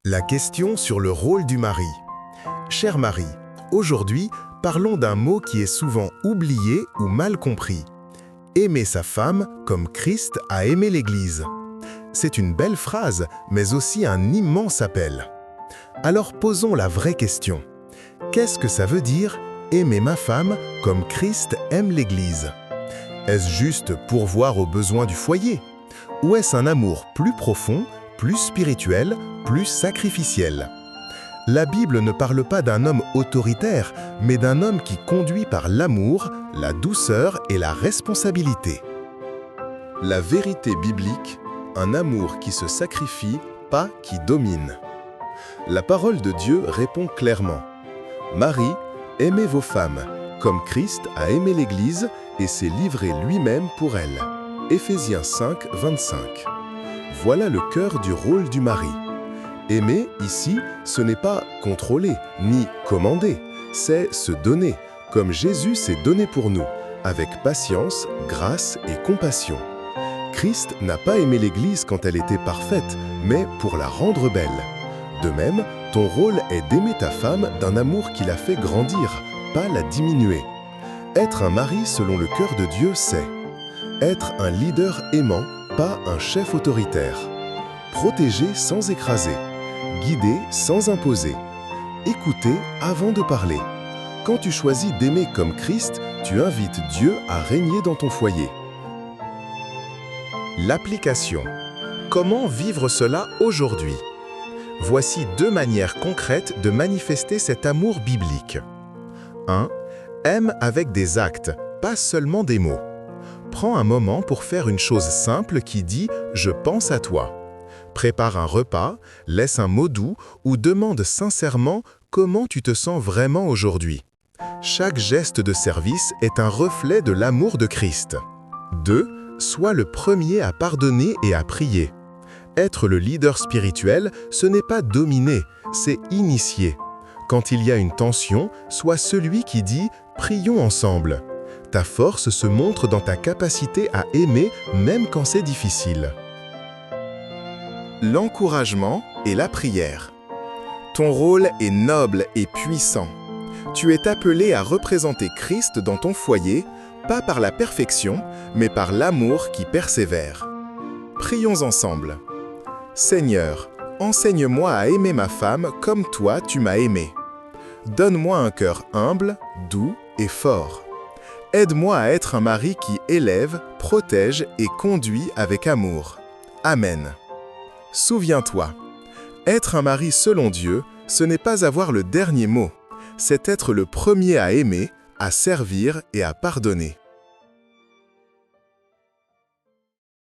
La question sur le rôle du mari. Chère Marie, aujourd'hui, parlons d'un mot qui est souvent oublié ou mal compris. Aimer sa femme comme Christ a aimé l'Église. C'est une belle phrase, mais aussi un immense appel. Alors posons la vraie question. Qu'est-ce que ça veut dire aimer ma femme comme Christ aime l'Église? Est-ce juste pourvoir aux besoins du foyer? Ou est-ce un amour plus profond, plus spirituel, plus sacrificiel? La Bible ne parle pas d'un homme autoritaire, mais d'un homme qui conduit par l'amour, la douceur et la responsabilité. La vérité biblique, un amour qui se sacrifie, pas qui domine. La parole de Dieu répond clairement. Marie, aimez vos femmes, comme Christ a aimé l'Église et s'est livré lui-même pour elle. Éphésiens 5, 25. Voilà le cœur du rôle du mari. Aimer, ici, ce n'est pas contrôler, ni commander, c'est se donner, comme Jésus s'est donné pour nous, avec patience, grâce et compassion. Christ n'a pas aimé l'Église quand elle était parfaite, mais pour la rendre belle. De même, ton rôle est d'aimer ta femme d'un amour qui la fait grandir, pas la diminuer. Être un mari selon le cœur de Dieu, c'est être un leader aimant, pas un chef autoritaire. Protéger sans écraser. Guider sans imposer. Écouter avant de parler. Quand tu choisis d'aimer comme Christ, tu invites Dieu à régner dans ton foyer. L'application. Comment vivre cela aujourd'hui? Voici 2 manières concrètes de manifester cet amour biblique. 1. Aime avec des actes, pas seulement des mots. Prends un moment pour faire une chose simple qui dit « Je pense à toi ». Prépare un repas, laisse un mot doux ou demande sincèrement comment tu te sens vraiment aujourd'hui. Chaque geste de service est un reflet de l'amour de Christ. 2. Sois le premier à pardonner et à prier. Être le leader spirituel, ce n'est pas dominer, c'est initier. Quand il y a une tension, sois celui qui dit « Prions ensemble ». Ta force se montre dans ta capacité à aimer même quand c'est difficile. L'encouragement et la prière. Ton rôle est noble et puissant. Tu es appelé à représenter Christ dans ton foyer, pas par la perfection, mais par l'amour qui persévère. Prions ensemble. Seigneur, enseigne-moi à aimer ma femme comme toi tu m'as aimé. Donne-moi un cœur humble, doux et fort. Aide-moi à être un mari qui élève, protège et conduit avec amour. Amen. Souviens-toi, être un mari selon Dieu, ce n'est pas avoir le dernier mot, c'est être le premier à aimer, à servir et à pardonner.